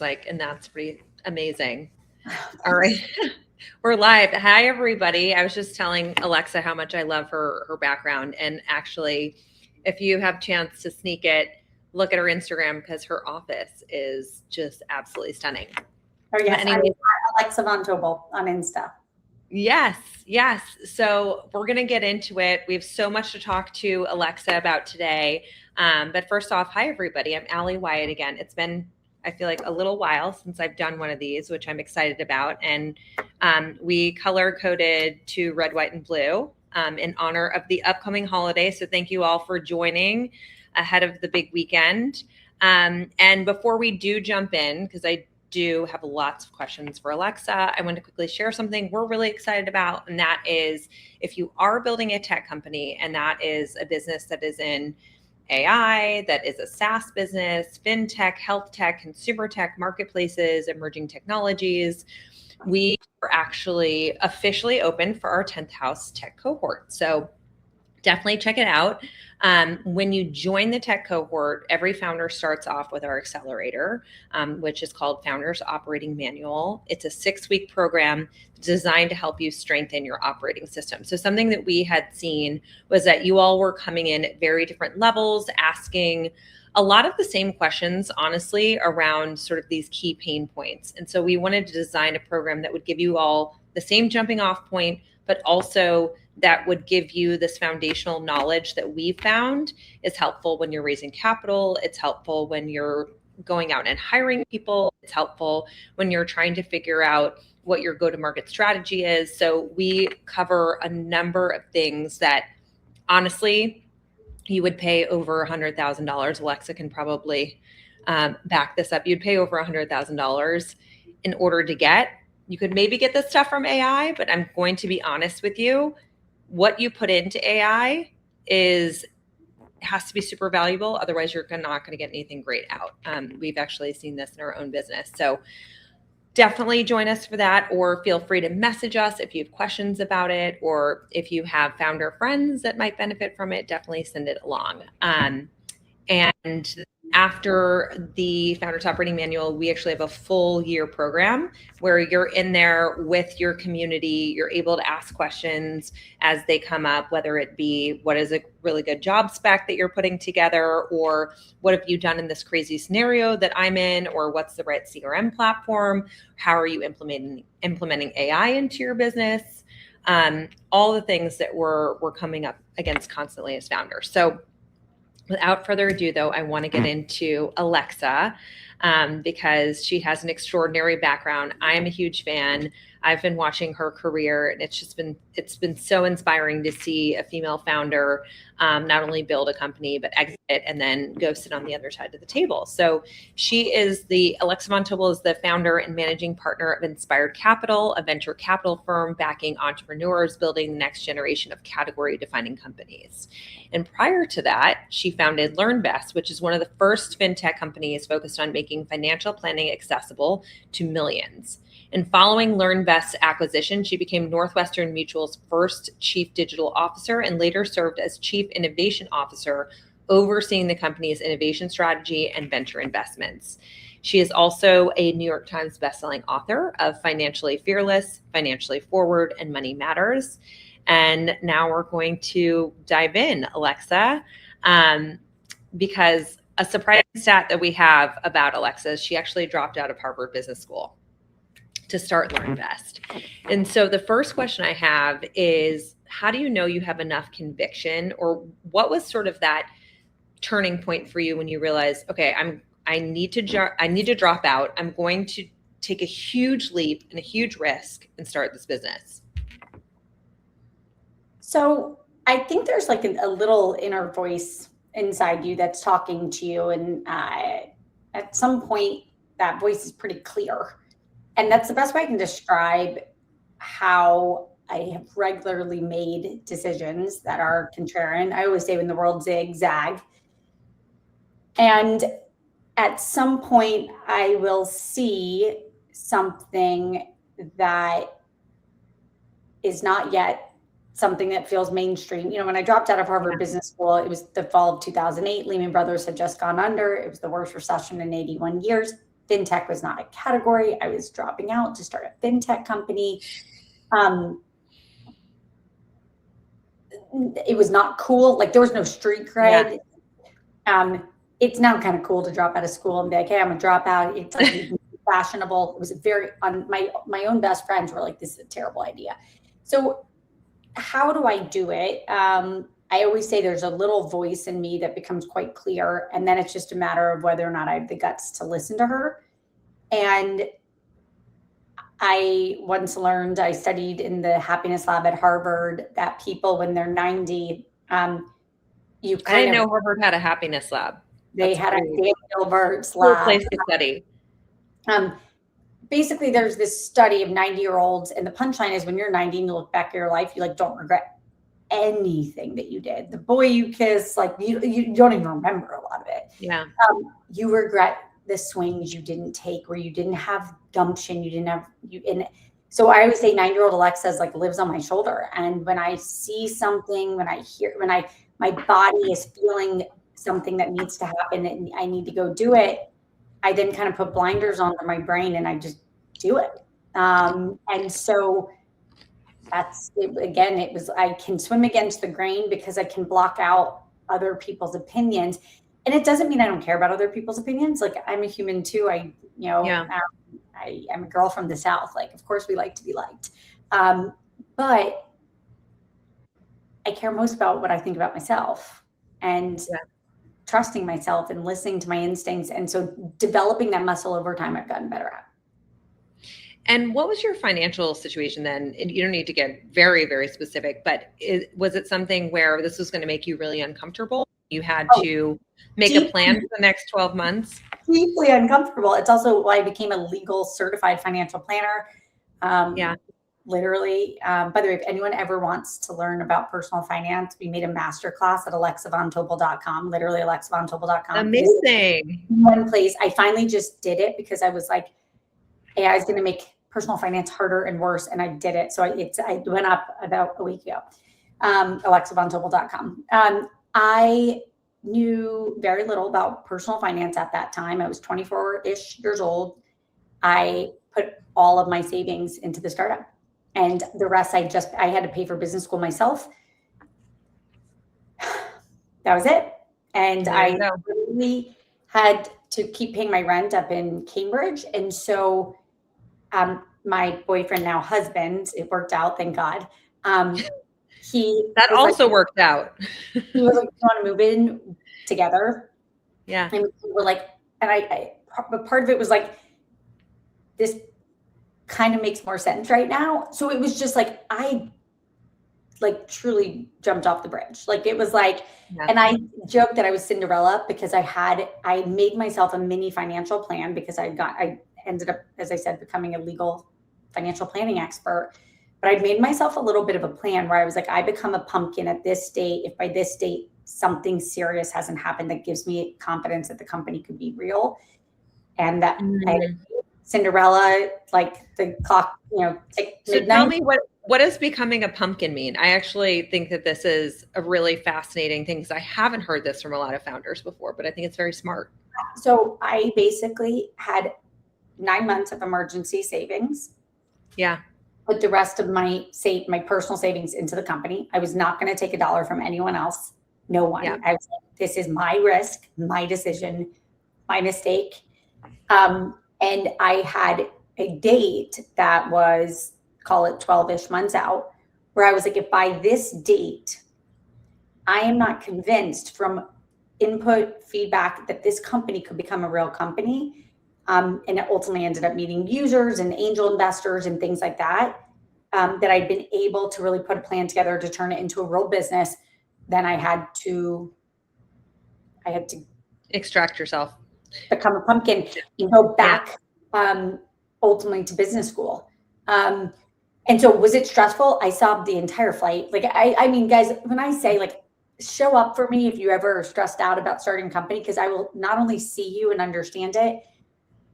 like, and that's pretty amazing. All right. We're live. Hi, everybody. I was just telling Alexa how much I love her background. And actually, if you have a chance to sneak it, look at her Instagram because her office is just absolutely stunning. Oh, yes. But anyway, Alexa von Tobel on Insta. yes. So we're going to get into it. We have so much to talk to Alexa about today. But first off, hi, everybody. I'm Allie Wyatt again. It's been, I feel like, a little while since I've done one of these, which I'm excited about. And we color coded to red, white, and blue in honor of the upcoming holiday. So thank you all for joining ahead of the big weekend. And before we do jump in, because I do have lots of questions for Alexa, I want to quickly share something we're really excited about. And that is, if you are building a tech company and that is a business that is in AI, that is a SaaS business, fintech, health tech, consumer tech, marketplaces, emerging technologies, we are actually officially open for our 10th house tech cohort. So definitely check it out. When you join the tech cohort, every founder starts off with our accelerator, which is called Founders Operating Manual. It's a 6-week program designed to help you strengthen your operating system. So something that we had seen was that you all were coming in at very different levels, asking a lot of the same questions, honestly, around sort of these key pain points. And so we wanted to design a program that would give you all the same jumping off point, but also that would give you this foundational knowledge that we found is helpful when you're raising capital. It's helpful when you're going out and hiring people. It's helpful when you're trying to figure out what your go-to-market strategy is. So we cover a number of things that honestly, you would pay over $100,000. Alexa can probably back this up. You'd pay over $100,000 in order to get. You could maybe get this stuff from AI, but I'm going to be honest with you. What you put into AI has to be super valuable. Otherwise, you're not going to get anything great out. We've actually seen this in our own business. So definitely join us for that, or feel free to message us if you have questions about it, or if you have founder friends that might benefit from it, definitely send it along. And after the Founders Operating Manual, we actually have a full year program where you're in there with your community. You're able to ask questions as they come up, whether it be what is a really good job spec that you're putting together, or what have you done in this crazy scenario that I'm in, or what's the right CRM platform? How are you implementing AI into your business? All the things that we're coming up against constantly as founders. So without further ado, though, I want to get into Alexa because she has an extraordinary background. I am a huge fan. I've been watching her career, and it's been so inspiring to see a female founder not only build a company but exit it and then go sit on the other side of the table. So Alexa von Tobel is the founder and managing partner of Inspired Capital, a venture capital firm backing entrepreneurs building the next generation of category-defining companies. And prior to that, she founded LearnVest, which is one of the first fintech companies focused on making financial planning accessible to millions. And following LearnVest's acquisition, she became Northwestern Mutual's first chief digital officer and later served as chief innovation officer, overseeing the company's innovation strategy and venture investments. She is also a New York Times bestselling author of Financially Fearless, Financially Forward, and Money Matters. And now we're going to dive in, Alexa, because a surprising stat that we have about Alexa is she actually dropped out of Harvard Business School to start LearnVest. And so the first question I have is, how do you know you have enough conviction, or what was sort of that turning point for you when you realized, okay, I need to drop out. I'm going to take a huge leap and a huge risk and start this business? So I think there's like a little inner voice inside you that's talking to you. And at some point, that voice is pretty clear. And that's the best way I can describe how I have regularly made decisions that are contrarian. I always say when the world zigzag. And at some point, I will see something that is not yet something that feels mainstream. You know, when I dropped out of Harvard Business School, it was the fall of 2008. Lehman Brothers had just gone under. It was the worst recession in 81 years. fintech was not a category. I was dropping out to start a fintech company. It was not cool. Like there was no street cred. Yeah. It's now kind of cool to drop out of school and be like, hey, I'm a dropout. It's like fashionable. It was very my own best friends were like, this is a terrible idea. So how do I do it? I always say there's a little voice in me that becomes quite clear. And then it's just a matter of whether or not I have the guts to listen to her. And I once learned, I studied in the happiness lab at Harvard, that people, when they're 90, I didn't know Harvard had a happiness lab. They had a Dan Gilbert's lab. Cool place to study. Basically, there's this study of 90-year-olds, and the punchline is when you're 90 and you look back at your life, you like don't regret anything that you did. The boy you kissed, like you don't even remember a lot of it. Yeah. You regret the swings you didn't take, where you didn't have gumption, so I always say 90-year-old Alexa is like lives on my shoulder. And when I see something, my body is feeling something that needs to happen and I need to go do it, I then kind of put blinders on my brain and I just do it. And so that's it. Again, I can swim against the grain because I can block out other people's opinions. And it doesn't mean I don't care about other people's opinions. Like I'm a human too. I am a girl from the South. Like, of course we like to be liked. But I care most about what I think about myself and trusting myself and listening to my instincts. And so developing that muscle over time, I've gotten better at. And what was your financial situation then? And you don't need to get very, very specific, but was it something where this was going to make you really uncomfortable? You had to make a plan for the next 12 months? Deeply uncomfortable. It's also why I became a legal certified financial planner. Literally. By the way, if anyone ever wants to learn about personal finance, we made a masterclass at alexavontobel.com, literally alexavontobel.com. Amazing. One place. I finally just did it because I was like, hey, I was going to make personal finance harder and worse. And I did it. So I went up about a week ago. Alexavontobel.com. I knew very little about personal finance at that time. I was 24-ish years old. I put all of my savings into the startup. And the rest, I had to pay for business school myself. That was it. And I really had to keep paying my rent up in Cambridge. And so my boyfriend, now husband, it worked out, thank God. That also worked out. He was like, "You want to move in together?" Yeah. And we were like, but part of it was like, this kind of makes more sense right now. So it was just like, I truly jumped off the bridge. Like it was like, and I joked that I was Cinderella because I made myself a mini financial plan because I ended up, as I said, becoming a legal financial planning expert. But I'd made myself a little bit of a plan where I was like, I become a pumpkin at this date. If by this date, something serious hasn't happened that gives me confidence that the company could be real. And that Cinderella, like the clock, tick so midnight. Tell me what does becoming a pumpkin mean? I actually think that this is a really fascinating thing because I haven't heard this from a lot of founders before, but I think it's very smart. So I basically had 9 months of emergency savings. Yeah. Put the rest of my personal savings into the company. I was not going to take a dollar from anyone else. No one. Yeah. I was like, this is my risk, my decision, my mistake. And I had a date that was, call it 12-ish months out, where I was like, if by this date, I am not convinced from input feedback that this company could become a real company, and it ultimately ended up meeting users and angel investors and things like that, that I'd been able to really put a plan together to turn it into a real business, then I had to extract yourself, become a pumpkin and go back ultimately to business school. And so was it stressful? I sobbed the entire flight. Like, I mean, guys, when I say like, show up for me if you ever are stressed out about starting a company, because I will not only see you and understand it,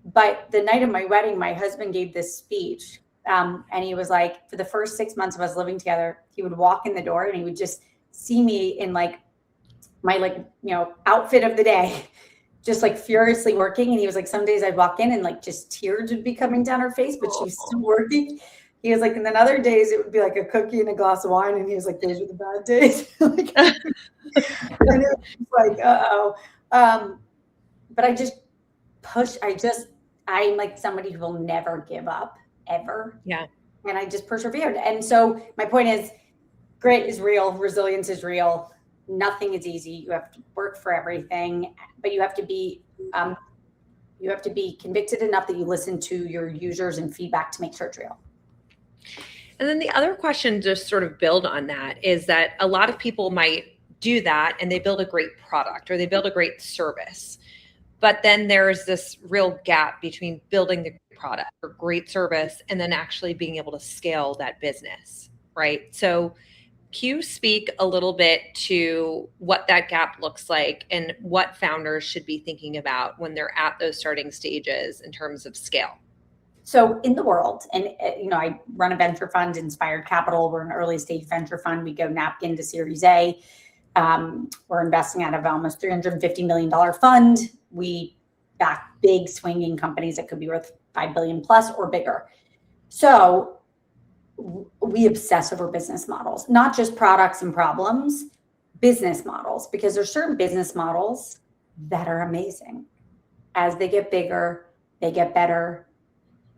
but the night of my wedding, my husband gave this speech. And he was like, for the first 6 months of us living together, he would walk in the door and he would just see me in like my outfit of the day. just like furiously working. And he was like, some days I'd walk in and like just tears would be coming down her face, but she was still working. He was like, and then other days it would be like a cookie and a glass of wine. And he was like, those are the bad days. Like, and it was like, uh-oh. But I just push. I'm like somebody who will never give up, ever. Yeah. And I just persevered. And so my point is, grit is real. Resilience is real. Nothing is easy. You have to work for everything, but you have to be convicted enough that you listen to your users and feedback to make sure it's real. And then the other question, just sort of build on that, is that a lot of people might do that and they build a great product or they build a great service. But then there's this real gap between building the product or great service and then actually being able to scale that business, right? So can you speak a little bit to what that gap looks like and what founders should be thinking about when they're at those starting stages in terms of scale? So in the world, and I run a venture fund, Inspired Capital. We're an early stage venture fund. We go napkin to Series A. We're investing out of almost $350 million fund. We back big swinging companies that could be worth 5 billion plus or bigger. So we obsess over business models, not just products and problems, business models, because there's certain business models that are amazing. As they get bigger, they get better.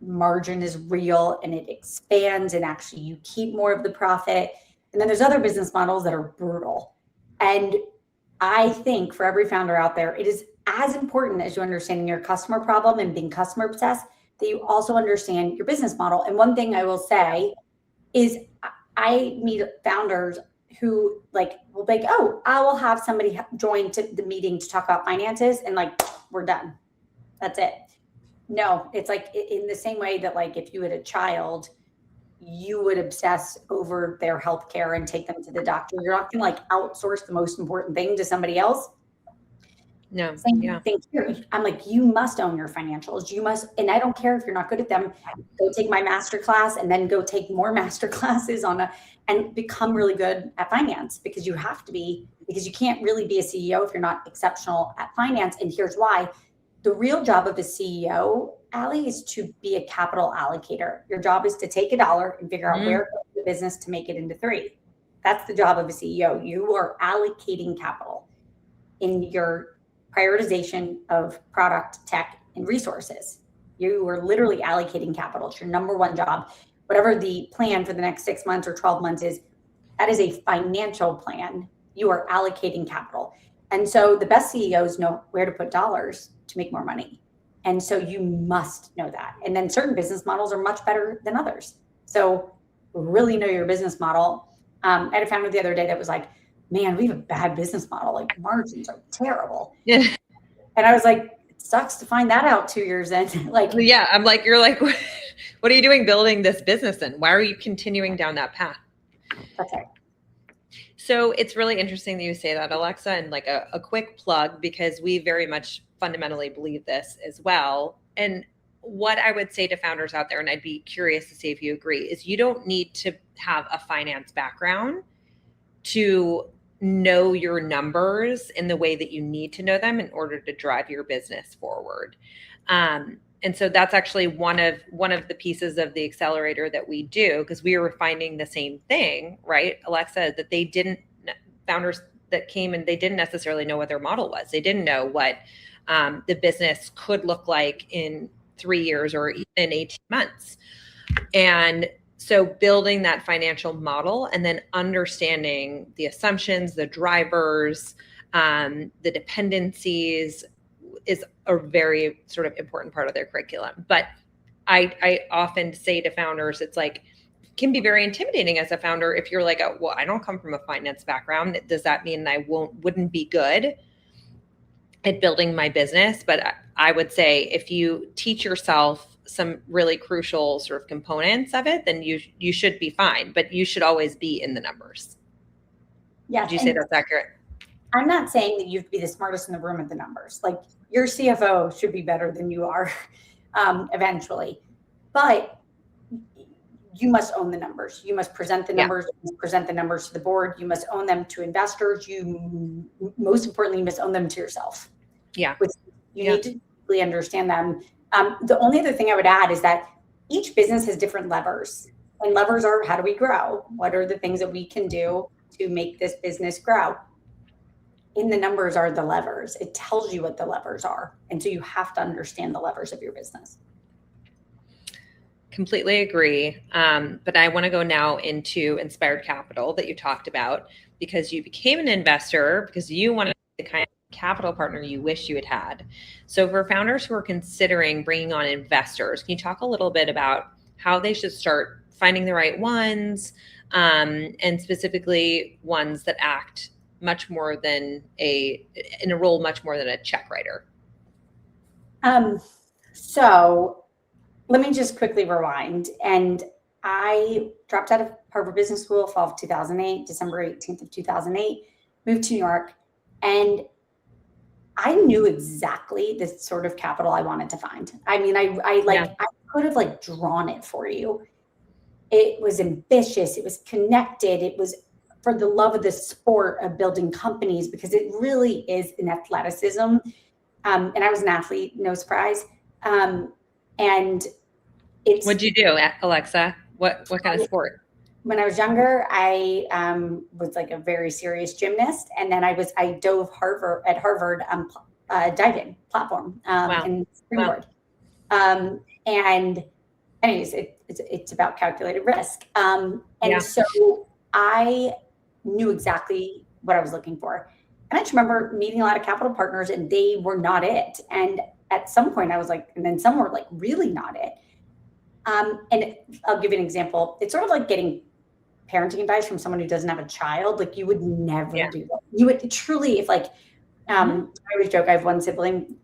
Margin is real and it expands, and actually you keep more of the profit. And then there's other business models that are brutal. And I think for every founder out there, it is as important as you understanding your customer problem and being customer obsessed, that you also understand your business model. And one thing I will say is I meet founders who will be like, oh, I will have somebody join to the meeting to talk about finances, and we're done. That's it. No, it's like in the same way that if you had a child, you would obsess over their healthcare and take them to the doctor. You're not going to outsource the most important thing to somebody else. No. Same thing here. I'm like, you must own your financials. You must, and I don't care if you're not good at them. Go take my master class and then go take more master classes and become really good at finance, because you have to be, because you can't really be a CEO if you're not exceptional at finance. And here's why. The real job of a CEO, Allie, is to be a capital allocator. Your job is to take a dollar and figure out where to put the business to make it into three. That's the job of a CEO. You are allocating capital in your prioritization of product, tech, and resources. You are literally allocating capital. It's your number one job. Whatever the plan for the next 6 months or 12 months is, that is a financial plan. You are allocating capital. And so the best CEOs know where to put dollars to make more money. And so you must know that. And then certain business models are much better than others. So really know your business model. I had a founder the other day that was like, man, we have a bad business model. Margins are terrible. Yeah. And I was like, it sucks to find that out 2 years in. Yeah, I'm like, you're like, what are you doing building this business in? Why are you continuing down that path? That's right. So it's really interesting that you say that, Alexa, and a quick plug, because we very much fundamentally believe this as well. And what I would say to founders out there, and I'd be curious to see if you agree, is you don't need to have a finance background to know your numbers in the way that you need to know them in order to drive your business forward. And so that's actually one of the pieces of the accelerator that we do, because we were finding the same thing, right, Alexa, that founders that came and they didn't necessarily know what their model was. They didn't know what the business could look like in 3 years or even 18 months. And so building that financial model and then understanding the assumptions, the drivers, the dependencies is a very sort of important part of their curriculum. But I often say to founders, it's can be very intimidating as a founder if you're like, oh, well, I don't come from a finance background. Does that mean I wouldn't be good at building my business? But I would say if you teach yourself some really crucial sort of components of it, then you should be fine, but you should always be in the numbers. Yeah. Would you say that's accurate? I'm not saying that you have to be the smartest in the room at the numbers. Your CFO should be better than you are eventually, but you must own the numbers. You must present the numbers, you must present the numbers to the board. You must own them to investors. Most importantly, you must own them to yourself. Yeah. Which is You need to really understand them. The only other thing I would add is that each business has different levers. And levers are, how do we grow? What are the things that we can do to make this business grow? In the numbers are the levers. It tells you what the levers are. And so you have to understand the levers of your business. Completely agree. But I want to go now into Inspired Capital that you talked about, because you became an investor because you wanted the kind of capital partner you wish you had had. So for founders who are considering bringing on investors, can you talk a little bit about how they should start finding the right ones, and specifically ones that act much more than in a role much more than a check writer? So let me just quickly rewind. And I dropped out of Harvard Business School, fall of 2008, December 18th of 2008, moved to New York. And I knew exactly the sort of capital I wanted to find. I mean, I could have like drawn it for you. It was ambitious. It was connected. It was for the love of the sport of building companies, because it really is an athleticism. And I was an athlete, no surprise. And it's. What'd you do, Alexa? What kind of sport? When I was younger, I was like a very serious gymnast, and then I dove at Harvard diving platform and springboard. Wow. And anyways, it's about calculated risk. So I knew exactly what I was looking for. And I just remember meeting a lot of capital partners, and they were not it. And at some point I was like, and then some were like really not it. And I'll give you an example. It's sort of like getting parenting advice from someone who doesn't have a child. Like you would never do that. You would truly, if like, I always joke, I have one sibling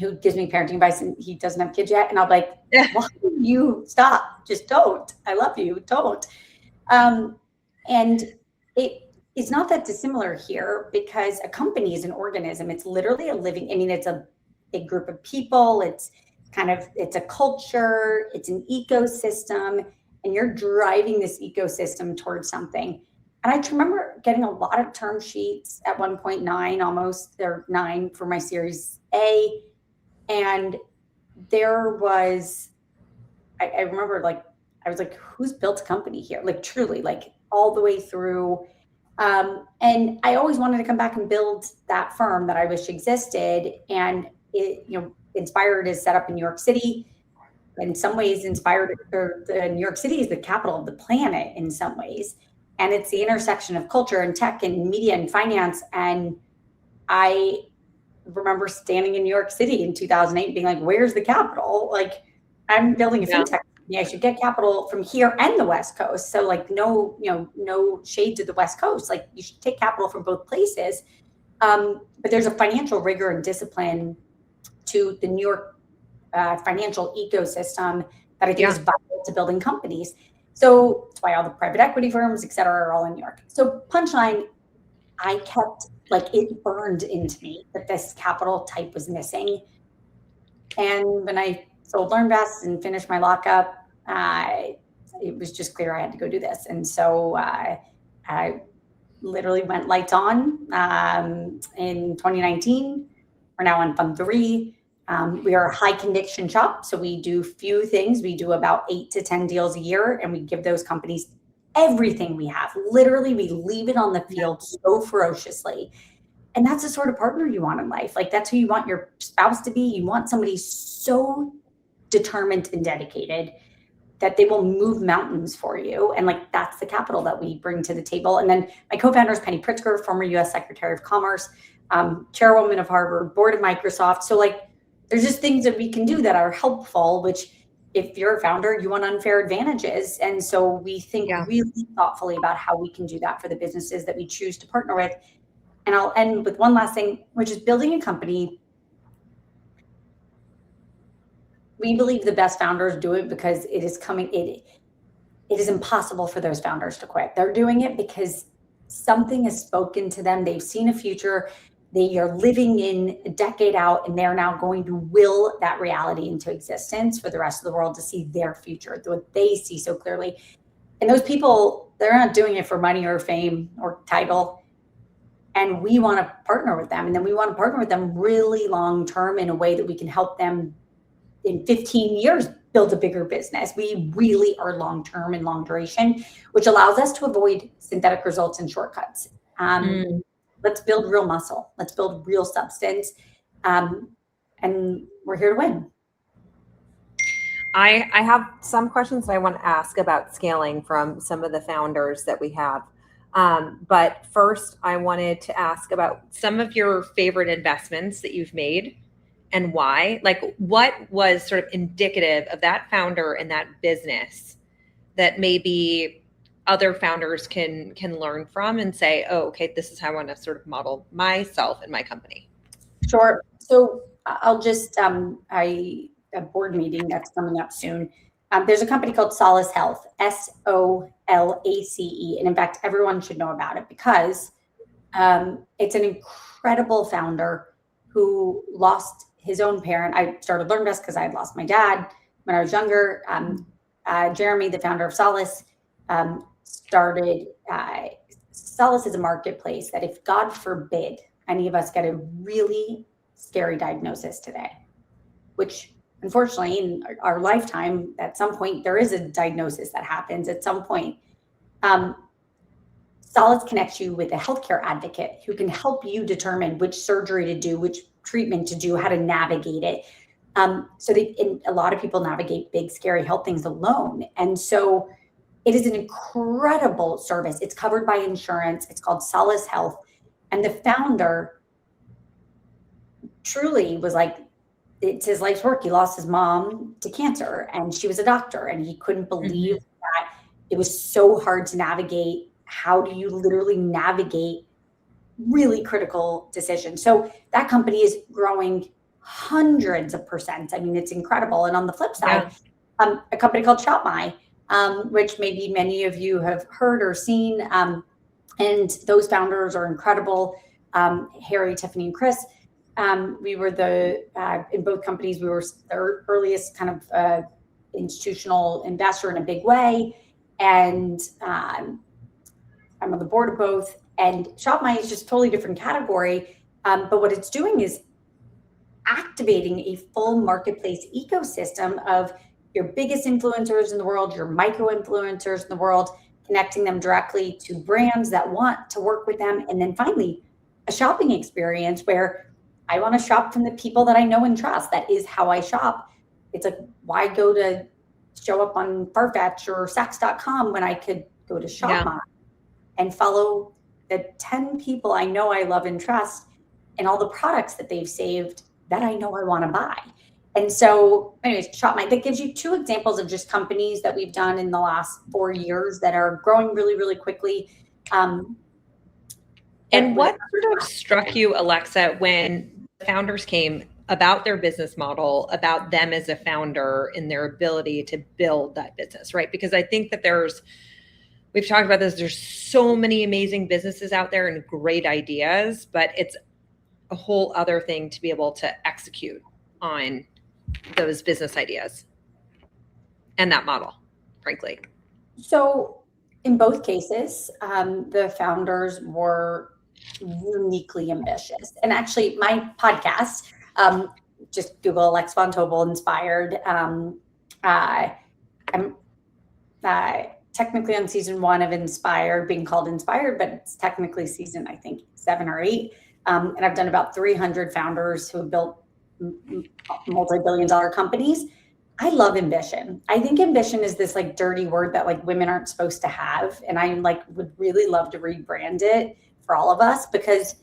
who gives me parenting advice and he doesn't have kids yet. And I'll be like, why do you stop? Just don't. I love you. Don't. And it's not that dissimilar here, because a company is an organism. It's literally a living, I mean, it's a big group of people. It's a culture. It's an ecosystem, and you're driving this ecosystem towards something. And I just remember getting a lot of term sheets at 9 for my Series A. And there was, I remember like, I was like, who's built a company here? Like truly, like all the way through. And I always wanted to come back and build that firm that I wish existed. And it, Inspired is set up in New York City. In some ways, New York City is the capital of the planet in some ways. And it's the intersection of culture and tech and media and finance. And I remember standing in New York City in 2008 being like, where's the capital? Like, I'm building a fintech company. I should get capital from here and the West Coast. So like no shade to the West Coast. Like you should take capital from both places. But there's a financial rigor and discipline to the New York financial ecosystem that I think is vital to building companies. So that's why all the private equity firms, et cetera, are all in New York. So punchline, I kept, like, it burned into me that this capital type was missing. And when I sold LearnVest and finished my lockup, it was just clear I had to go do this. And so I literally went lights on in 2019. We're now on Fund 3. We are a high conviction shop. So we do few things. We do about 8 to 10 deals a year, and we give those companies everything we have. Literally, we leave it on the field so ferociously. And that's the sort of partner you want in life. Like, that's who you want your spouse to be. You want somebody so determined and dedicated that they will move mountains for you. And like, that's the capital that we bring to the table. And then my co-founder is Penny Pritzker, former US Secretary of Commerce, chairwoman of Harvard, board of Microsoft. So like, there's just things that we can do that are helpful, which if you're a founder, you want unfair advantages. And so we think really thoughtfully about how we can do that for the businesses that we choose to partner with. And I'll end with one last thing, which is building a company. We believe the best founders do it because it is impossible for those founders to quit. They're doing it because something has spoken to them. They've seen a future. They are living in a decade out, and they're now going to will that reality into existence for the rest of the world to see their future, what they see so clearly. And those people, they're not doing it for money or fame or title. And we want to partner with them. And then we want to partner with them really long term in a way that we can help them in 15 years build a bigger business. We really are long term and long duration, which allows us to avoid synthetic results and shortcuts. Let's build real muscle. Let's build real substance. And we're here to win. I have some questions I want to ask about scaling from some of the founders that we have. But first, I wanted to ask about some of your favorite investments that you've made and why. Like, what was sort of indicative of that founder and that business that maybe other founders can learn from and say, oh, okay, this is how I want to sort of model myself and my company? Sure. So I'll just, a board meeting that's coming up soon. There's a company called Solace Health, Solace. And in fact, everyone should know about it because it's an incredible founder who lost his own parent. I started LearnVest because I had lost my dad when I was younger. Jeremy, the founder of Solace, started, Solace is a marketplace that if God forbid any of us get a really scary diagnosis today, which unfortunately in our lifetime, at some point, there is a diagnosis that happens at some point. Solace connects you with a healthcare advocate who can help you determine which surgery to do, which treatment to do, how to navigate it. So a lot of people navigate big, scary health things alone. And so it is an incredible service. It's covered by insurance. It's called Solace Health. And the founder truly was like, it's his life's work. He lost his mom to cancer and she was a doctor and he couldn't believe that it was so hard to navigate. How do you literally navigate really critical decisions? So that company is growing hundreds of percent. I mean, it's incredible. And on the flip side, a company called ShopMy, which maybe many of you have heard or seen. And those founders are incredible. Harry, Tiffany, and Chris. We were in both companies, we were the earliest kind of institutional investor in a big way. And I'm on the board of both. And ShopMy is just a totally different category. But what it's doing is activating a full marketplace ecosystem of your biggest influencers in the world, your micro influencers in the world, connecting them directly to brands that want to work with them. And then finally, a shopping experience where I want to shop from the people that I know and trust. That is how I shop. It's like, why go to show up on Farfetch or Saks.com when I could go to ShopMy and follow the 10 people I know, I love, and trust, and all the products that they've saved that I know I want to buy. And so anyways, ShopMy, that gives you two examples of just companies that we've done in the last 4 years that are growing really, really quickly. And what sort of struck you, Alexa, when founders came about their business model, about them as a founder and their ability to build that business, right? Because I think that we've talked about this, there's so many amazing businesses out there and great ideas, but it's a whole other thing to be able to execute on those business ideas and that model, frankly. So in both cases, the founders were uniquely ambitious. And actually my podcast, just Google Alexa von Tobel Inspired. I'm technically on season 1 of Inspired, being called Inspired, but it's technically season, I think, 7 or 8. And I've done about 300 founders who have built multi-billion-dollar companies. I love ambition. I think ambition is this like dirty word that like women aren't supposed to have. And I like would really love to rebrand it for all of us because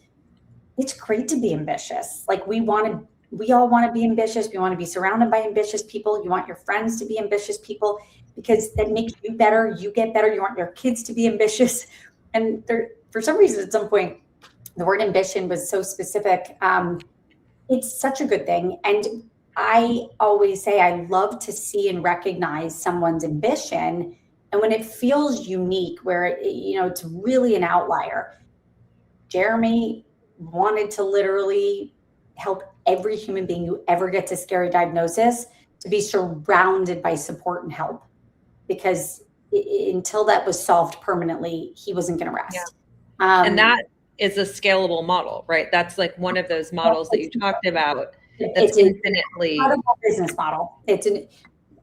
it's great to be ambitious. Like we all want to be ambitious. We want to be surrounded by ambitious people. You want your friends to be ambitious people because that makes you better. You get better. You want your kids to be ambitious. And for some reason, at some point, the word ambition was so specific. It's such a good thing. And I always say I love to see and recognize someone's ambition. And when it feels unique, where it's really an outlier. Jeremy wanted to literally help every human being who ever gets a scary diagnosis to be surrounded by support and help. Because until that was solved permanently, he wasn't going to rest. Yeah. And is a scalable model, right? That's like one of those models that you talked about that's It's an infinitely, incredible business model. and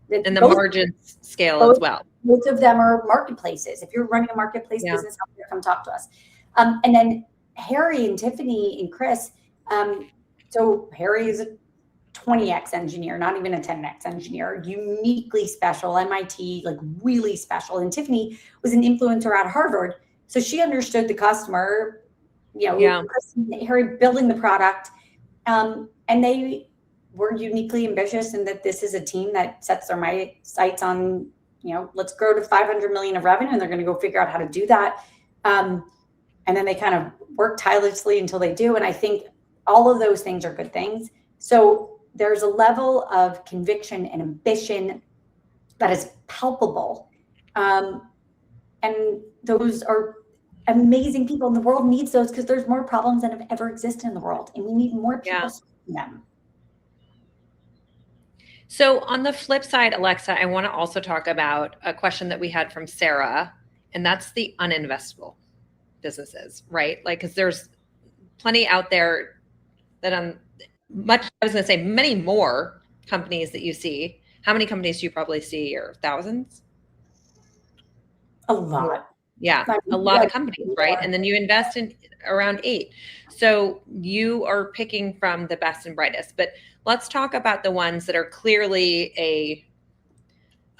the Both margins scale as well. Both of them are marketplaces. If you're running a marketplace business out there, come talk to us. And then Harry and Tiffany and Chris. So Harry is a 20x engineer, not even a 10x engineer, uniquely special, MIT, like really special. And Tiffany was an influencer at Harvard. So she understood the customer, Chris and Harry building the product. And they were uniquely ambitious in that this is a team that sets their sights on, let's grow to 500 million of revenue, and they're going to go figure out how to do that. And then they kind of work tirelessly until they do. And I think all of those things are good things. So there's a level of conviction and ambition that is palpable. And those are amazing people, and the world needs those because there's more problems than have ever existed in the world, and we need more people solving them. So on the flip side, Alexa, I want to also talk about a question that we had from Sarah, and that's the uninvestable businesses, right? Like, because there's plenty out there that I was going to say many more companies that you see. How many companies do you probably see? Or thousands? A lot. Yeah, a lot of companies, right? And then you invest in around 8. So you are picking from the best and brightest. But let's talk about the ones that are clearly a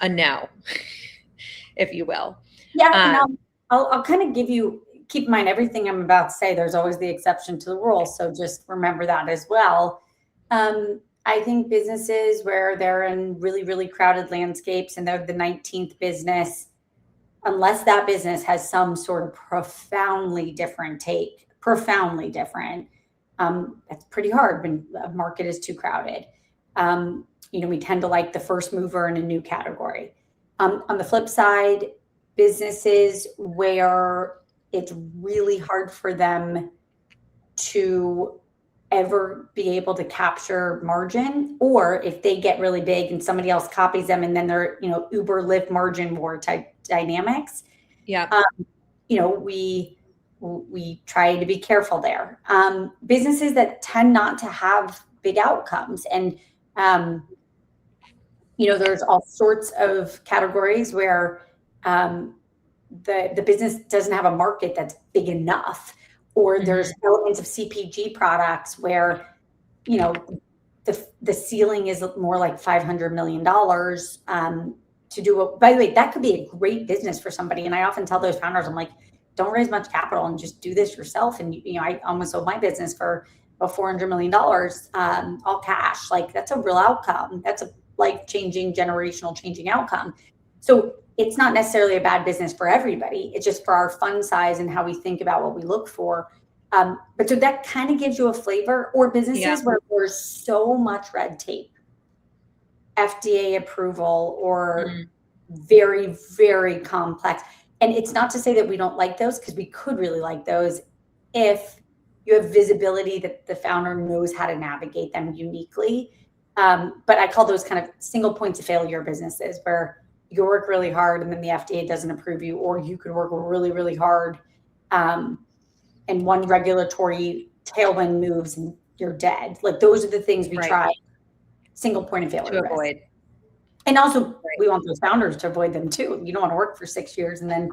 no, if you will. Yeah, and I'll kind of keep in mind everything I'm about to say, there's always the exception to the rule. So just remember that as well. I think businesses where they're in really, really crowded landscapes and they're the 19th business, unless that business has some sort of profoundly different, that's pretty hard when a market is too crowded. We tend to like the first mover in a new category. On the flip side, businesses where it's really hard for them to ever be able to capture margin, or if they get really big and somebody else copies them and then they're, Uber, Lyft margin war type dynamics. Yeah. We try to be careful there. Businesses that tend not to have big outcomes, and there's all sorts of categories where the business doesn't have a market that's big enough, or there's elements of CPG products where the ceiling is more like $500 million to do it. By the way, that could be a great business for somebody. And I often tell those founders, I'm like, don't raise much capital and just do this yourself. And I almost sold my business for about $400 million, all cash. Like, that's a real outcome. That's a life-changing, generational changing outcome. So it's not necessarily a bad business for everybody. It's just for our fund size and how we think about what we look for. But so that kind of gives you a flavor. Or businesses where there's so much red tape, FDA approval, or very, very complex. And it's not to say that we don't like those, because we could really like those if you have visibility that the founder knows how to navigate them uniquely. But I call those kind of single points of failure businesses, where you can work really hard and then the FDA doesn't approve you, or you could work really, really hard and one regulatory tailwind moves and you're dead. Like, those are the things we try single point of failure to avoid. And also we want those founders to avoid them too. You don't want to work for 6 years and then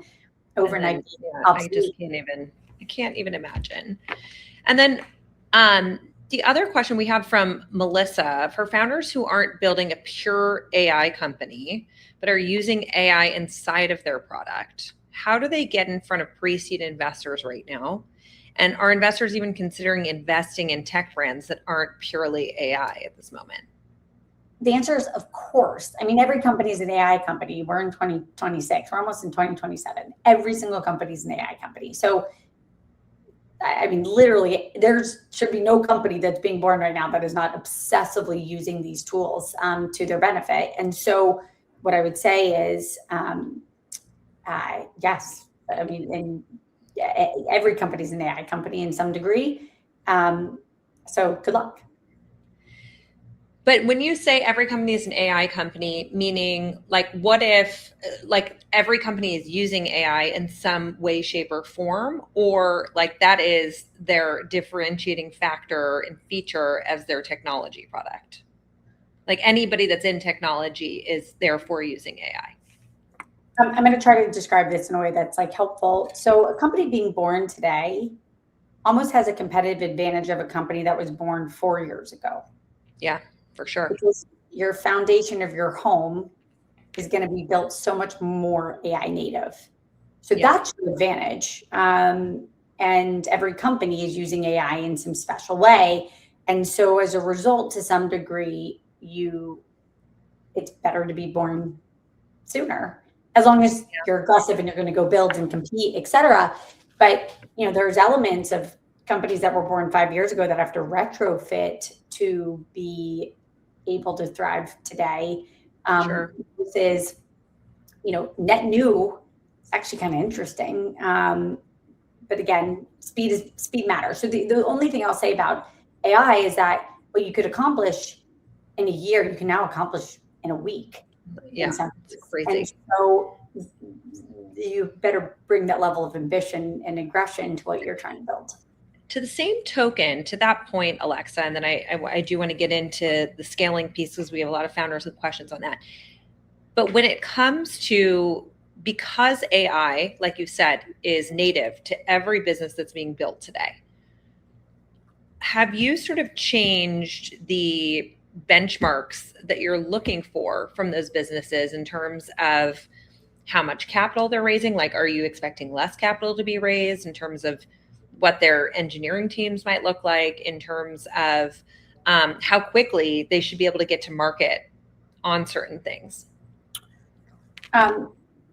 overnight. I can't even imagine. And then the other question we have from Melissa, for founders who aren't building a pure AI company, but are using AI inside of their product, how do they get in front of pre-seed investors right now? And are investors even considering investing in tech brands that aren't purely AI at this moment? The answer is, of course. I mean, every company is an AI company. We're in 2026. We're almost in 2027. Every single company is an AI company. So, I mean, literally, there should be no company that's being born right now that is not obsessively using these tools to their benefit. And so what I would say is, yes. I mean, every company is an AI company in some degree. So good luck. But when you say every company is an AI company, meaning like what if like every company is using AI in some way, shape, or form, or like that is their differentiating factor and feature as their technology product? Like anybody that's in technology is therefore using AI. I'm going to try to describe this in a way that's like helpful. So a company being born today almost has a competitive advantage of a company that was born 4 years ago. Yeah, for sure. Because your foundation of your home is going to be built so much more AI native. So Yeah. that's your advantage. And every company is using AI in some special way. And so as a result, to some degree, it's better to be born sooner, as long as you're aggressive and you're going to go build and compete, et cetera. But there's elements of companies that were born 5 years ago that have to retrofit to be able to thrive today. Sure. This is, net new. It's actually kind of interesting. But again, speed matters. So the only thing I'll say about AI is that what you could accomplish in a year, you can now accomplish in a week. Yeah, it's crazy. And so you better bring that level of ambition and aggression to what you're trying to build. To the same token, to that point, Alexa, and then I do want to get into the scaling piece because we have a lot of founders with questions on that. But when it comes to, because AI, like you said, is native to every business that's being built today, have you sort of changed the benchmarks that you're looking for from those businesses in terms of how much capital they're raising? Like, are you expecting less capital to be raised in terms of what their engineering teams might look like, in terms of how quickly they should be able to get to market on certain things?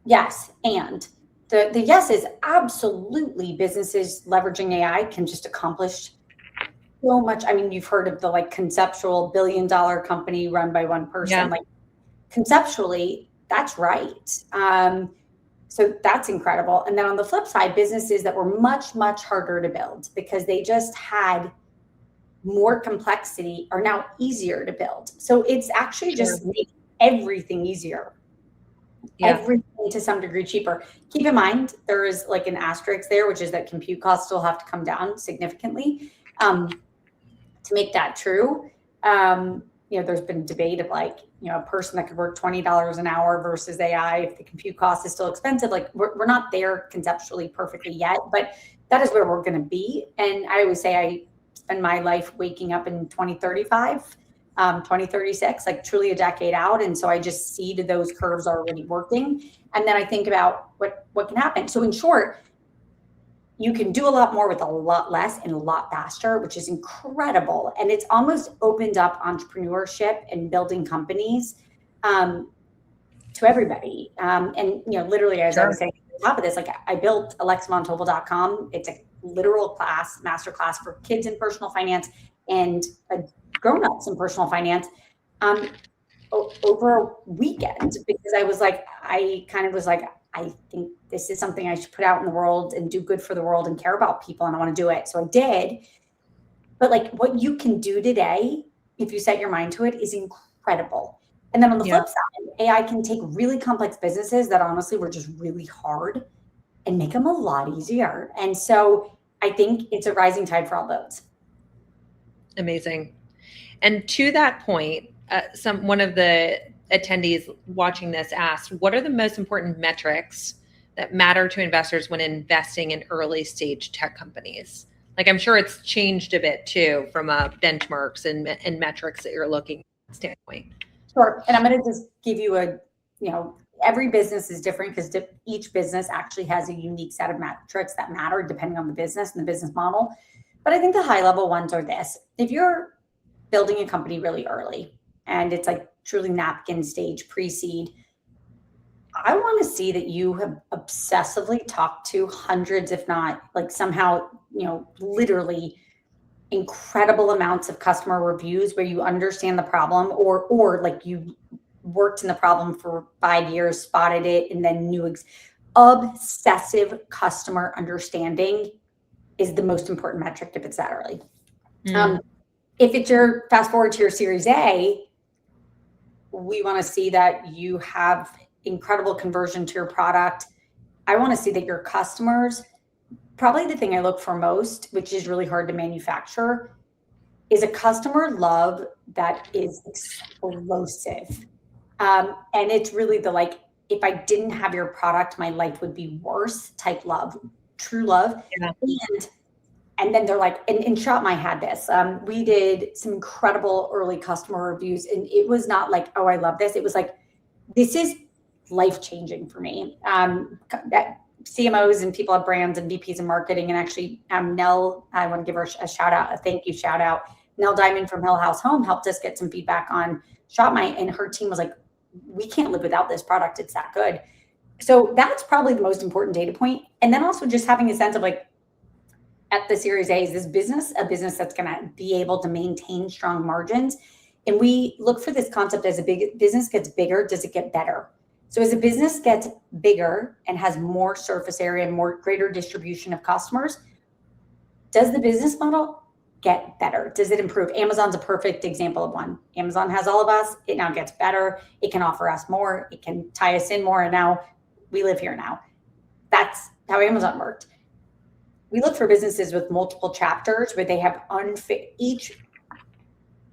Yes. And the yes is absolutely businesses leveraging AI can just accomplish so much. I mean, you've heard of the like conceptual $1 billion company run by one person. Yeah. Like conceptually, that's right. So that's incredible. And then on the flip side, businesses that were much, much harder to build because they just had more complexity are now easier to build. So it's actually just made everything easier. Yeah. Everything to some degree cheaper. Keep in mind, there is like an asterisk there, which is that compute costs still have to come down significantly to make that true. There's been debate of like, a person that could work $20 an hour versus AI, if the compute cost is still expensive. Like we're not there conceptually perfectly yet, but that is where we're going to be. And I always say I spend my life waking up in 2035, 2036, like truly a decade out. And so I just see to those curves already working. And then I think about what can happen. So in short, you can do a lot more with a lot less and a lot faster, which is incredible. And it's almost opened up entrepreneurship and building companies to everybody. And literally, as I was saying at the top of this, like I built alexavontobel.com. It's a literal master class for kids in personal finance and grown-ups in personal finance over a weekend, because I think this is something I should put out in the world and do good for the world and care about people, and I want to do it. So I did. But like what you can do today, if you set your mind to it, is incredible. And then on the flip side, AI can take really complex businesses that honestly were just really hard and make them a lot easier. And so I think it's a rising tide for all boats. Amazing. And to that point, one of the attendees watching this asked, what are the most important metrics that matter to investors when investing in early stage tech companies? Like, I'm sure it's changed a bit too from a benchmarks and metrics that you're looking at standpoint. Sure. And I'm going to just give you every business is different because each business actually has a unique set of metrics that matter depending on the business and the business model. But I think the high level ones are this. If you're building a company really early and it's like truly napkin stage, pre-seed, I want to see that you have obsessively talked to hundreds, if not like somehow, literally incredible amounts of customer reviews where you understand the problem or like you worked in the problem for 5 years, spotted it, and then knew obsessive customer understanding is the most important metric if it's that early. If it's your fast forward to your Series A we want to see that you have incredible conversion to your product. I want to see that your customers, probably the thing I look for most, which is really hard to manufacture, is a customer love that is explosive. And it's really the like, if I didn't have your product, my life would be worse type love, true love. Yeah. And then they're like, and ShopMy had this. We did some incredible early customer reviews, and it was not like, oh, I love this. It was like, this is life-changing for me. That CMOs and people at brands and VPs of marketing, and actually Nell, I want to give her a shout out, a thank you shout out. Nell Diamond from Hill House Home helped us get some feedback on ShopMy, and her team was like, we can't live without this product. It's that good. So that's probably the most important data point. And then also just having a sense of like, at the Series A, is this business a business that's going to be able to maintain strong margins? And we look for this concept as a big business gets bigger, does it get better? So as a business gets bigger and has more surface area and more greater distribution of customers, does the business model get better? Does it improve? Amazon's a perfect example of one. Amazon has all of us. It now gets better. It can offer us more. It can tie us in more. And now we live here now. That's how Amazon worked. We look for businesses with multiple chapters where they have each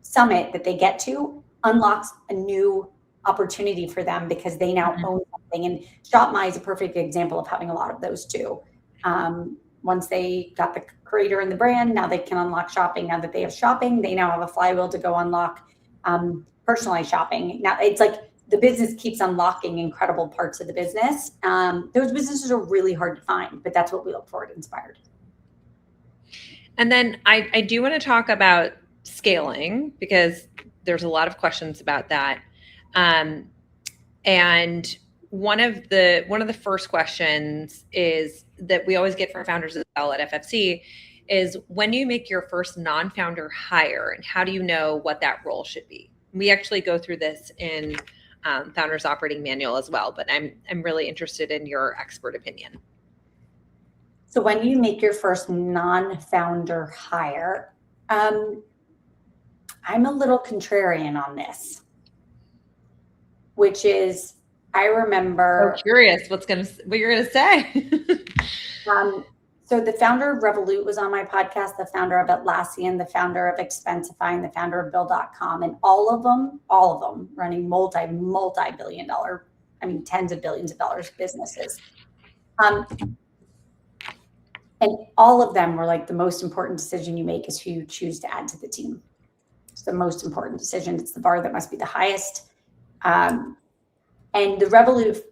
summit that they get to unlocks a new opportunity for them because they now own something. And ShopMy is a perfect example of having a lot of those too. Once they got the creator and the brand, now they can unlock shopping. Now that they have shopping, they now have a flywheel to go unlock personalized shopping. Now it's like the business keeps unlocking incredible parts of the business. Those businesses are really hard to find, but that's what we look for at Inspired. And then I do want to talk about scaling because there's a lot of questions about that. And one of the first questions is that we always get from founders as well at FFC is when you make your first non-founder hire, and how do you know what that role should be? We actually go through this in Founders Operating Manual as well, but I'm really interested in your expert opinion. So when you make your first non-founder hire, I'm a little contrarian on this, which is I remember. I'm curious what you're gonna say. So the founder of Revolut was on my podcast, the founder of Atlassian, the founder of Expensify, and the founder of Bill.com, and all of them running multi-billion dollar, tens of billions of dollars businesses. And all of them were like, the most important decision you make is who you choose to add to the team. It's the most important decision. It's the bar that must be the highest. And the Revolut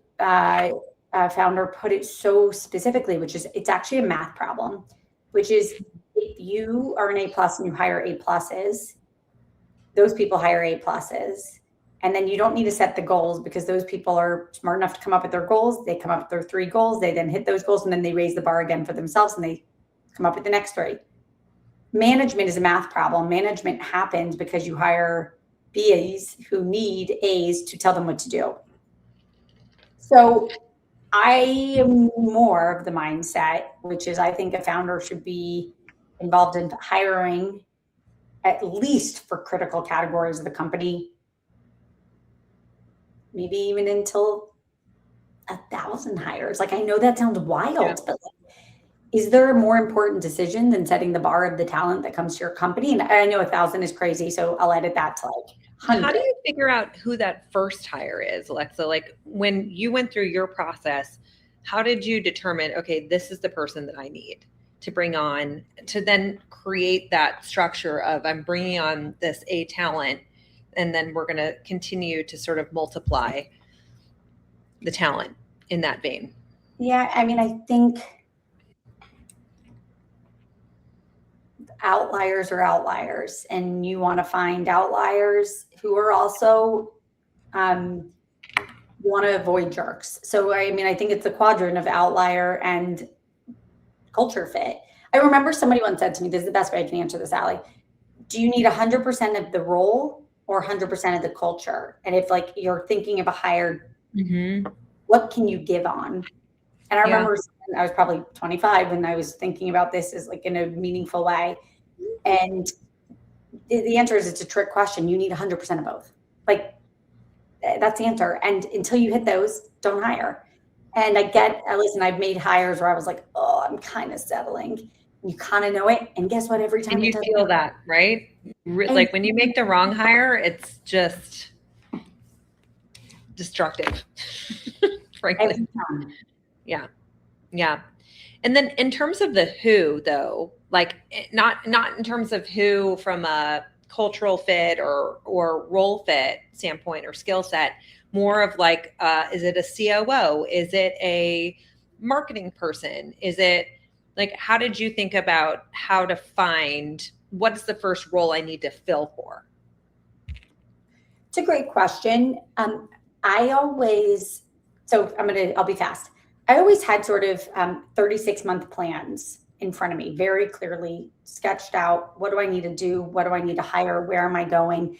founder put it so specifically, which is it's actually a math problem, which is if you are an A+ and you hire A+, those people hire A+, and then you don't need to set the goals because those people are smart enough to come up with their goals. They come up with their 3 goals. They then hit those goals, and then they raise the bar again for themselves, and they come up with the next 3. Management is a math problem. Management happens because you hire Bs who need As to tell them what to do. So I am more of the mindset, which is I think a founder should be involved in hiring at least for critical categories of the company, maybe even until 1,000 hires. Like, I know that sounds wild, but like, is there a more important decision than setting the bar of the talent that comes to your company? And I know 1,000 is crazy, so I'll edit that to like 100. How do you figure out who that first hire is, Alexa? Like when you went through your process, how did you determine, okay, this is the person that I need to bring on to then create that structure of I'm bringing on this A talent, and then we're going to continue to sort of multiply the talent in that vein? Yeah, I think outliers are outliers, and you want to find outliers who are also you want to avoid jerks. So I think it's a quadrant of outlier and culture fit. I remember somebody once said to me, this is the best way I can answer this, Allie, do you need 100% of the role or 100% of the culture? And if like you're thinking of a hire, what can you give on? And I remember I was probably 25 when I was thinking about this as like in a meaningful way. And the answer is it's a trick question. You need 100% of both. Like that's the answer. And until you hit those, don't hire. And listen, I've made hires where I was like, oh, I'm kind of settling. You kind of know it. And guess what? Every time And it you doesn't feel that, right? Like when you make the wrong hire, it's just destructive, frankly. every time. Yeah. Yeah. And then in terms of the who, though, like not in terms of who from a cultural fit or role fit standpoint or skill set, more of like, is it a COO? Is it a marketing person? Is it like, how did you think about how to find what's the first role I need to fill for? It's a great question. I'll be fast. I always had sort of 36-month plans in front of me, very clearly sketched out. What do I need to do? What do I need to hire? Where am I going?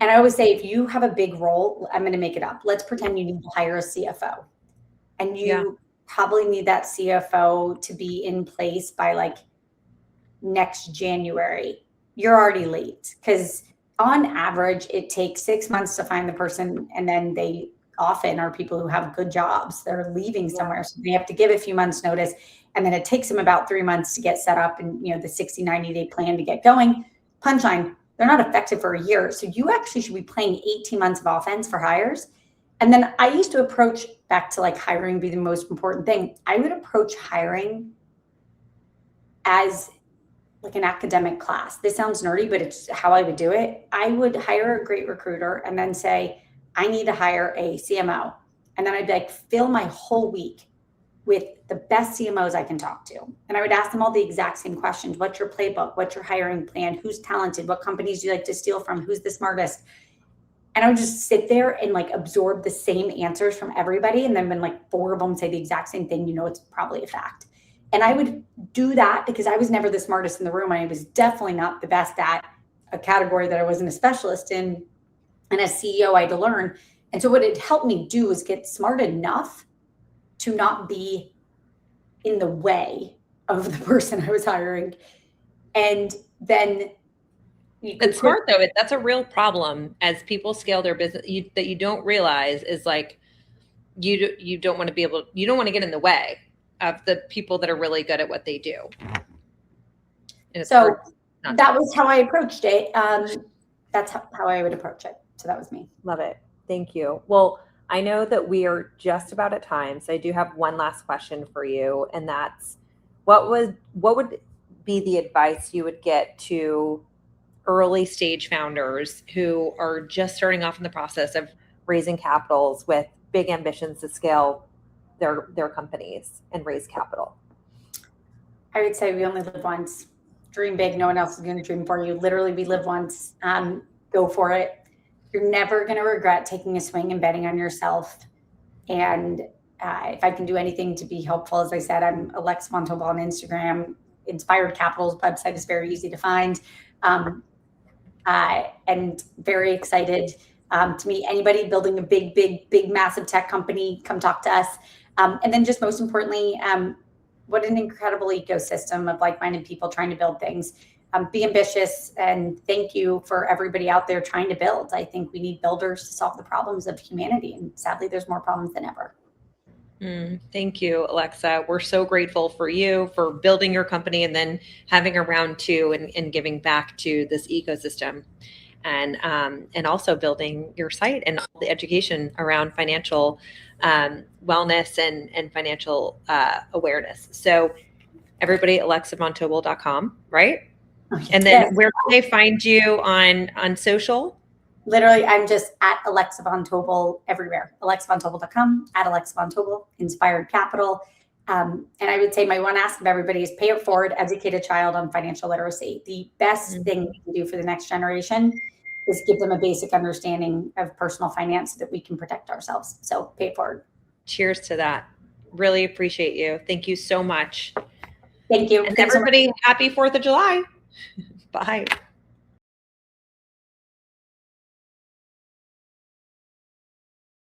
And I always say, if you have a big role, I'm going to make it up. Let's pretend you need to hire a CFO, and you probably need that CFO to be in place by like next January. You're already late, because on average, it takes 6 months to find the person, and then they often are people who have good jobs. They're leaving somewhere, so they have to give a few months notice, and then it takes them about 3 months to get set up and the 60, 90-day plan to get going. Punchline, they're not effective for a year. So you actually should be playing 18 months of offense for hires. And then I used to approach, back to like hiring be the most important thing, I would approach hiring as like an academic class. This sounds nerdy, but it's how I would do it. I would hire a great recruiter and then say, I need to hire a CMO. And then I'd like fill my whole week with the best CMOs I can talk to. And I would ask them all the exact same questions. What's your playbook? What's your hiring plan? Who's talented? What companies do you like to steal from? Who's the smartest? And I would just sit there and like absorb the same answers from everybody. And then when like 4 of them say the exact same thing, it's probably a fact. And I would do that because I was never the smartest in the room. I was definitely not the best at a category that I wasn't a specialist in. And as CEO, I had to learn. And so what it helped me do was get smart enough to not be in the way of the person I was hiring. And then it's smart though. That's a real problem as people scale their business that you don't realize is like, you don't want to get in the way of the people that are really good at what they do. So that was how I approached it. That's how I would approach it. So that was me. Love it. Thank you. Well, I know that we are just about at time, so I do have one last question for you, and that's what would be the advice you would get to early stage founders who are just starting off in the process of raising capitals with big ambitions to scale their companies and raise capital? I would say we only live once. Dream big. No one else is going to dream for you. Literally, we live once. Go for it. You're never going to regret taking a swing and betting on yourself. And if I can do anything to be helpful, as I said, I'm Alexa von Tobel on Instagram. Inspired Capital's website is very easy to find. And very excited to meet anybody building a big, massive tech company. Come talk to us. And then just most importantly, what an incredible ecosystem of like-minded people trying to build things. Be ambitious, and thank you for everybody out there trying to build. I think we need builders to solve the problems of humanity, and sadly, there's more problems than ever. Thank you, Alexa. We're so grateful for you for building your company and then having a round 2 and giving back to this ecosystem, and also building your site and all the education around financial wellness and financial awareness. So everybody, alexavontobel.com, right? Okay. And then where can they find you on social? Literally, I'm just at Alexa von Tobel everywhere. AlexaVonTobel.com, at Alexa von Tobel, Inspired Capital. And I would say my one ask of everybody is pay it forward, educate a child on financial literacy. The best thing we can do for the next generation is give them a basic understanding of personal finance so that we can protect ourselves. So pay it forward. Cheers to that. Really appreciate you. Thank you so much. Thank you. And everybody, happy 4th of July. Bye.